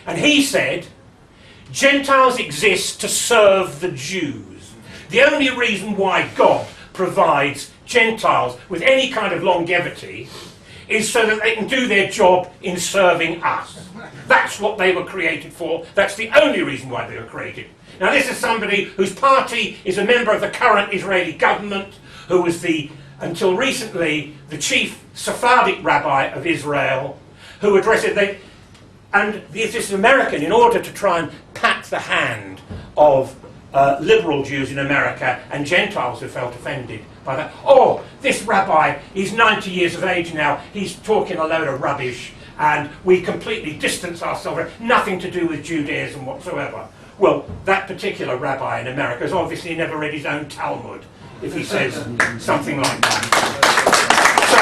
And he said, Gentiles exist to serve the Jews. The only reason why God provides Gentiles with any kind of longevity is so that they can do their job in serving us. That's what they were created for. That's the only reason why they were created. Now this is somebody whose party is a member of the current Israeli government, who was until recently, the chief Sephardic rabbi of Israel, who addresses and this American, in order to try and pat the hand of liberal Jews in America and Gentiles who felt offended by that. Oh, this rabbi, he's 90 years of age now, he's talking a load of rubbish, and we completely distance ourselves, nothing to do with Judaism whatsoever. Well, that particular rabbi in America has obviously never read his own Talmud, if he says something like that. So,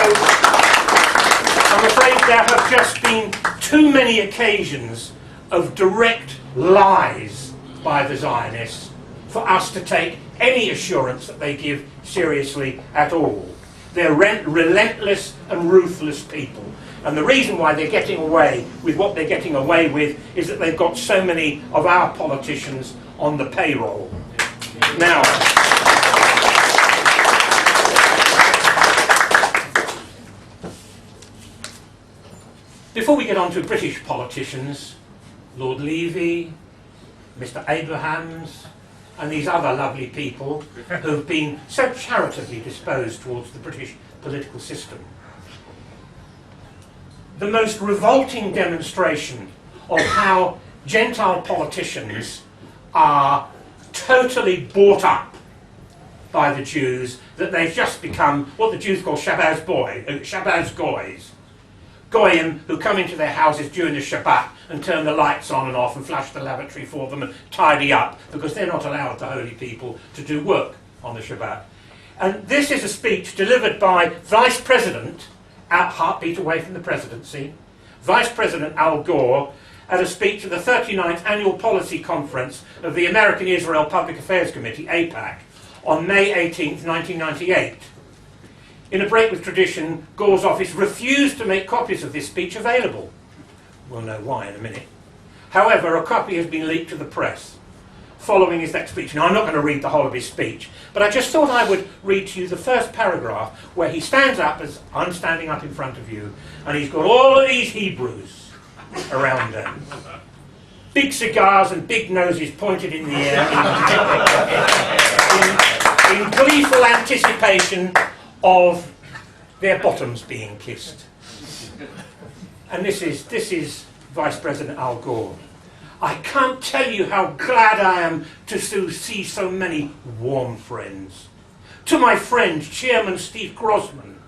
I'm afraid there have just been too many occasions of direct lies by the Zionists for us to take any assurance that they give seriously at all. They're relentless and ruthless people. And the reason why they're getting away with what they're getting away with is that they've got so many of our politicians on the payroll. Now, before we get on to British politicians, Lord Levy, Mr. Abrahams, and these other lovely people who've been so charitably disposed towards the British political system, the most revolting demonstration of how Gentile politicians are totally bought up by the Jews, that they've just become what the Jews call Shabbos goys. Goyim who come into their houses during the Shabbat and turn the lights on and off and flush the lavatory for them and tidy up, because they're not allowed, the holy people, to do work on the Shabbat. And this is a speech delivered by Vice President, a heartbeat away from the presidency, Vice President Al Gore, at a speech at the 39th Annual Policy Conference of the American Israel Public Affairs Committee, AIPAC, on May 18th, 1998. In a break with tradition, Gore's office refused to make copies of this speech available. We'll know why in a minute. However, a copy has been leaked to the press following his next speech. Now, I'm not going to read the whole of his speech, but I just thought I would read to you the first paragraph where he stands up, as I'm standing up in front of you, and he's got all of these Hebrews around him. Big cigars and big noses pointed in the air in gleeful anticipation of their bottoms being kissed. And this is Vice President Al Gore. I can't tell you how glad I am to see so many warm friends. To my friend, Chairman Steve Grossman,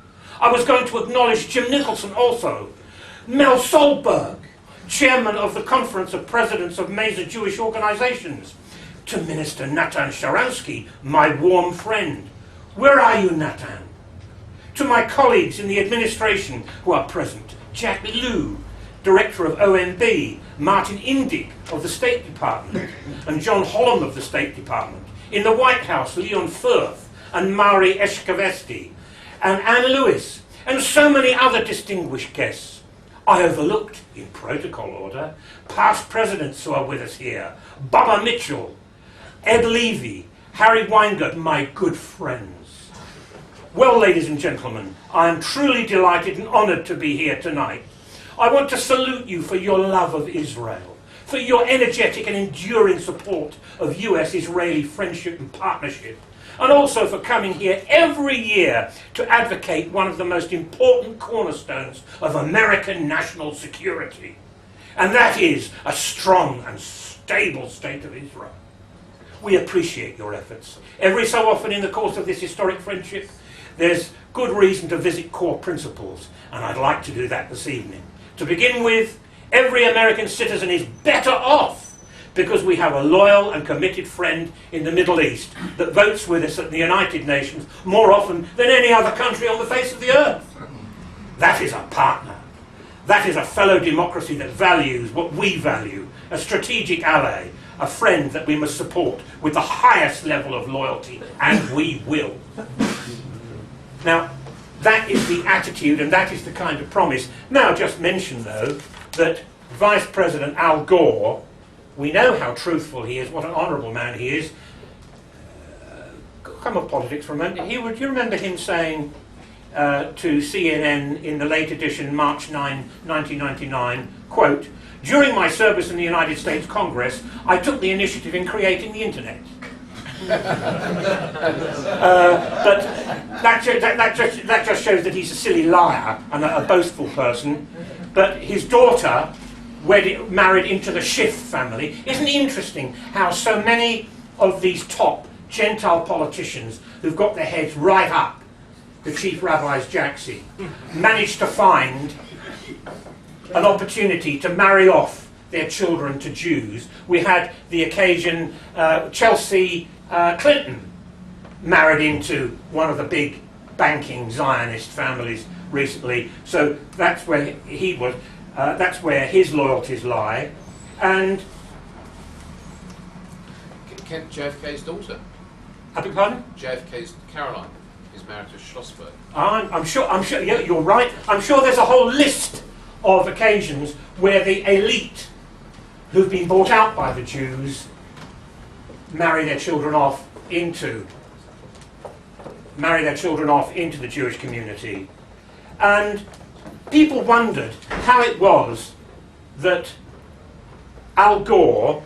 I was going to acknowledge Jim Nicholson also. Mel Solberg, Chairman of the Conference of Presidents of Major Jewish Organizations. To Minister Natan Sharansky, my warm friend. Where are you, Natan? To my colleagues in the administration who are present, Jack Lew, Director of OMB, Martin Indyk of the State Department, and John Holland of the State Department. In the White House, Leon Firth and Mari Eshkavesti, and Anne Lewis, and so many other distinguished guests. I overlooked, in protocol order, past presidents who are with us here. Bubba Mitchell, Ed Levy, Harry Weingart, my good friends. Well, ladies and gentlemen, I am truly delighted and honoured to be here tonight. I want to salute you for your love of Israel, for your energetic and enduring support of US-Israeli friendship and partnership, and also for coming here every year to advocate one of the most important cornerstones of American national security, and that is a strong and stable state of Israel. We appreciate your efforts. Every so often in the course of this historic friendship, there's good reason to visit core principles, and I'd like to do that this evening. To begin with, every American citizen is better off because we have a loyal and committed friend in the Middle East that votes with us at the United Nations more often than any other country on the face of the earth. That is a partner. That is a fellow democracy that values what we value, a strategic ally, a friend that we must support with the highest level of loyalty, and we will. Now, that is the attitude and that is the kind of promise. Now, just mention, though, that Vice President Al Gore, we know how truthful he is, what an honourable man he is. Come off politics for a moment. Do you remember him saying to CNN in the late edition, March 9, 1999, quote, "During my service in the United States Congress, I took the initiative in creating the internet." But that just shows that he's a silly liar and a boastful person. But his daughter married into the Schiff family. Isn't it interesting how so many of these top Gentile politicians who've got their heads right up the Chief Rabbi's Jacksie managed to find an opportunity to marry off their children to Jews? We had the occasion, Chelsea Clinton married into one of the big banking Zionist families recently, so that's where he was. That's where his loyalties lie. And JFK's daughter. I beg your pardon? JFK's Caroline is married to Schlossberg. I'm sure. Yeah, you're right. I'm sure there's a whole list of occasions where the elite, who've been bought out by the Jews, marry their children off into the Jewish community. And people wondered how it was that Al Gore,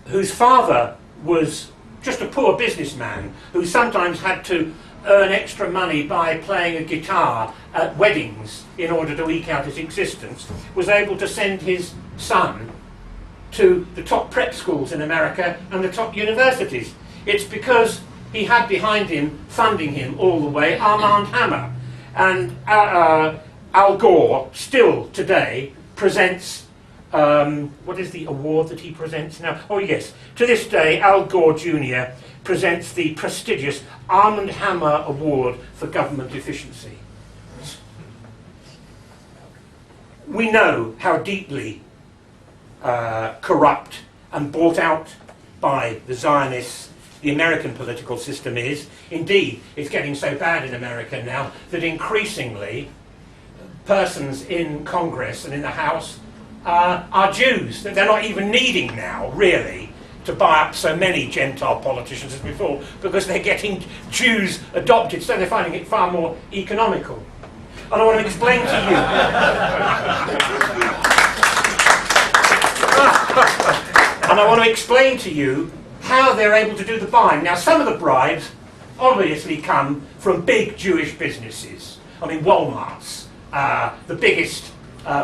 whose father was just a poor businessman who sometimes had to earn extra money by playing a guitar at weddings in order to eke out his existence, was able to send his son to the top prep schools in America and the top universities. It's because he had behind him, funding him all the way, Armand Hammer. And Al Gore still today presents, what is the award that he presents now? Oh yes, to this day Al Gore Jr. presents the prestigious Armand Hammer Award for Government Efficiency. We know how deeply corrupt and bought out by the Zionists the American political system is. Indeed, it's getting so bad in America now that increasingly persons in Congress and in the House are Jews. That they're not even needing now, really, to buy up so many Gentile politicians as before, because they're getting Jews adopted, so they're finding it far more economical. And I want to explain to you... and I want to explain to you how they're able to do the buying. Now, some of the bribes obviously come from big Jewish businesses. I mean, Walmart's, the biggest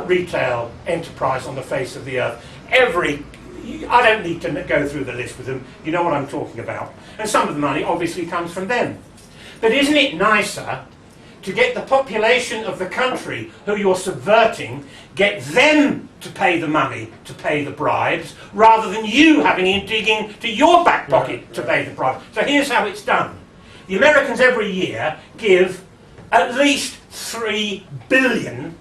retail enterprise on the face of the earth. I don't need to go through the list with them. You know what I'm talking about. And some of the money obviously comes from them. But isn't it nicer to get the population of the country who you're subverting, get them to pay the money to pay the bribes, rather than you having to dig into your back pocket to pay the bribes? So here's how it's done. The Americans every year give at least $3 billion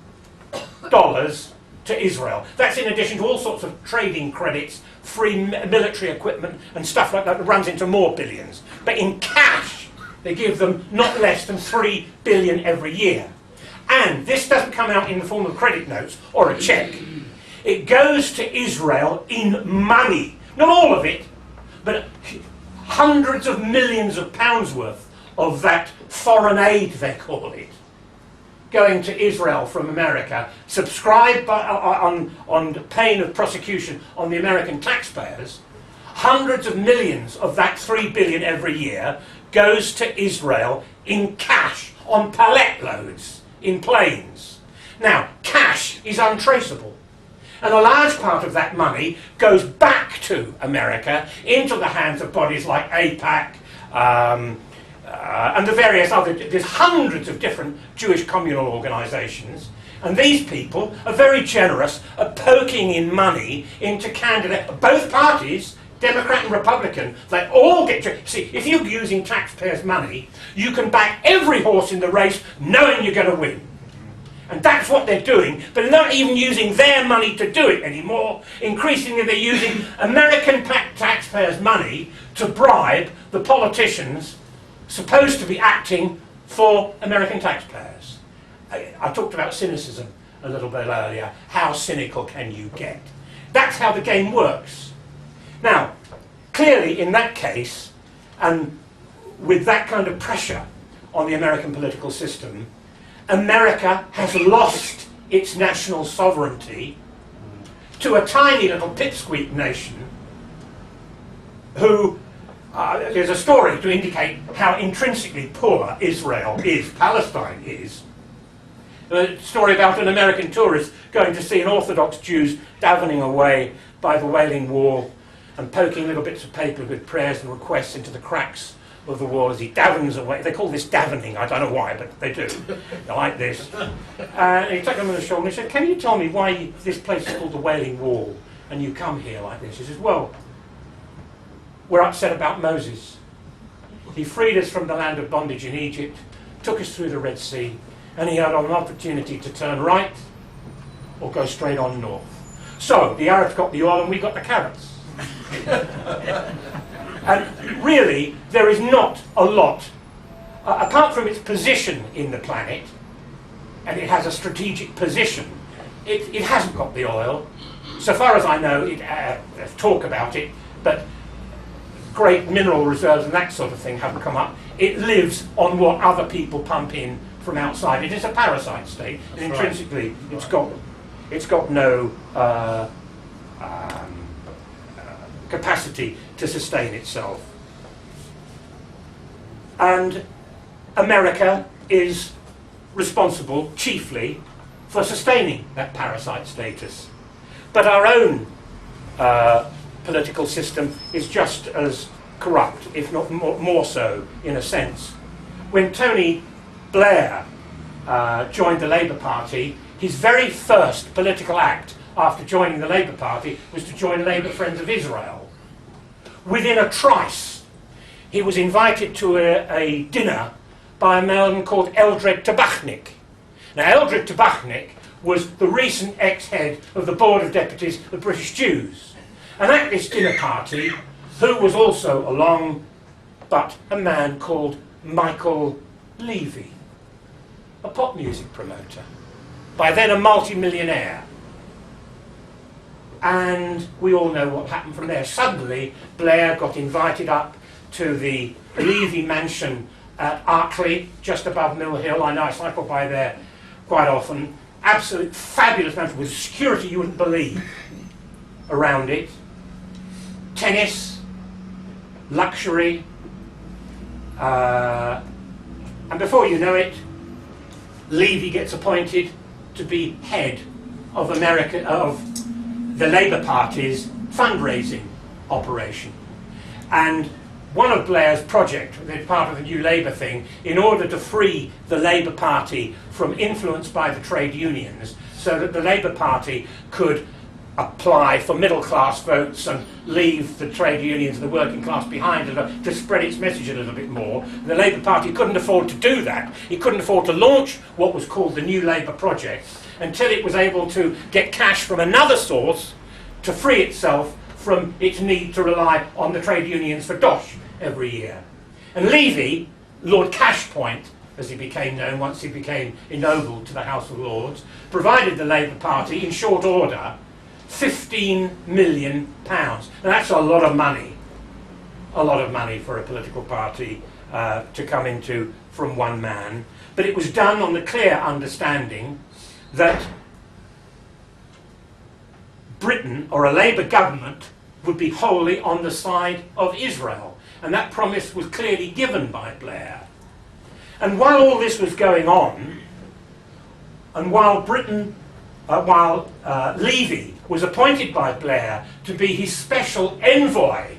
to Israel. That's in addition to all sorts of trading credits, free military equipment and stuff like that runs into more billions. But in cash, they give them not less than $3 billion every year. And this doesn't come out in the form of credit notes or a cheque. It goes to Israel in money. Not all of it, but hundreds of millions of pounds worth of that foreign aid, they call it, going to Israel from America, subscribed by, on pain of prosecution on the American taxpayers. Hundreds of millions of that $3 billion every year goes to Israel in cash, on pallet loads, in planes. Now, cash is untraceable. And a large part of that money goes back to America, into the hands of bodies like AIPAC, and the various other, there's hundreds of different Jewish communal organisations, and these people are very generous at poking in money into candidates, both parties, Democrat and Republican, they all get... See, if you're using taxpayers' money, you can back every horse in the race knowing you're going to win. And that's what they're doing, but they're not even using their money to do it anymore. Increasingly, they're using American taxpayers' money to bribe the politicians supposed to be acting for American taxpayers. I talked about cynicism a little bit earlier. How cynical can you get? That's how the game works. Now, clearly in that case, and with that kind of pressure on the American political system, America has lost its national sovereignty to a tiny little pipsqueak nation who, there's a story to indicate how intrinsically poor Israel is, Palestine is. A story about an American tourist going to see an Orthodox Jews davening away by the Wailing Wall and poking little bits of paper with prayers and requests into the cracks of the wall as he davens away. They call this davening, I don't know why, but they do. They like this. And he took him on the shoulder and he said, "Can you tell me why this place is called the Wailing Wall and you come here like this?" He says, "Well, we're upset about Moses. He freed us from the land of bondage in Egypt, took us through the Red Sea, and he had an opportunity to turn right or go straight on north. So the Arabs got the oil and we got the carrots." And really, there is not a lot, apart from its position in the planet, and it has a strategic position, it hasn't got the oil. So far as I know, there's talk about it, but great mineral reserves and that sort of thing haven't come up. It lives on what other people pump in from outside. It is a parasite state, and intrinsically it's got no capacity to sustain itself. And America is responsible chiefly for sustaining that parasite status. But our own political system is just as corrupt, if not more so, in a sense. When Tony Blair joined the Labour Party, his very first political act after joining the Labour Party was to join Labour Friends of Israel. Within a trice, he was invited to a dinner by a man called Eldred Tabachnik. Now, Eldred Tabachnik was the recent ex-head of the Board of Deputies of British Jews. And at this dinner party, who was also along, but a man called Michael Levy, a pop music promoter, by then a multi-millionaire. And we all know what happened from there. Suddenly, Blair got invited up to the Levy mansion at Arkley, just above Mill Hill. I know, I cycle by there quite often. Absolute fabulous mansion with security you wouldn't believe around it. Tennis, luxury, and before you know it, Levy gets appointed to be head of the Labour Party's fundraising operation. And one of Blair's projects, part of the New Labour thing, in order to free the Labour Party from influence by the trade unions, so that the Labour Party could apply for middle class votes and leave the trade unions and the working class behind to spread its message a little bit more. The Labour Party couldn't afford to do that. It couldn't afford to launch what was called the New Labour project until it was able to get cash from another source to free itself from its need to rely on the trade unions for dosh every year. And Levy, Lord Cashpoint, as he became known once he became ennobled to the House of Lords, provided the Labour Party in short order £15 million. Now that's a lot of money for a political party to come into from one man. But it was done on the clear understanding that Britain, or a Labour government, would be wholly on the side of Israel. And that promise was clearly given by Blair. And while all this was going on, and while Levy was appointed by Blair to be his special envoy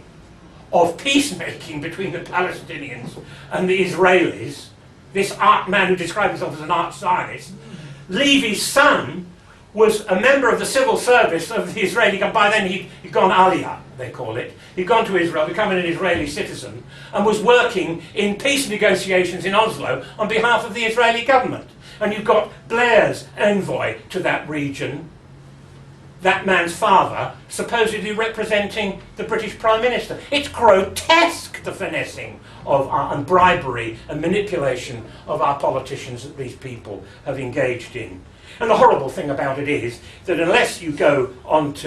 of peacemaking between the Palestinians and the Israelis, this man who described himself as an arch Zionist, Levy's son was a member of the civil service of the Israeli government. By then he'd gone Aliyah, they call it. He'd gone to Israel, becoming an Israeli citizen, and was working in peace negotiations in Oslo on behalf of the Israeli government. And you've got Blair's envoy to that region, that man's father, supposedly representing the British Prime Minister. It's grotesque, the finessing of and bribery and manipulation of our politicians that these people have engaged in. And the horrible thing about it is that unless you go on to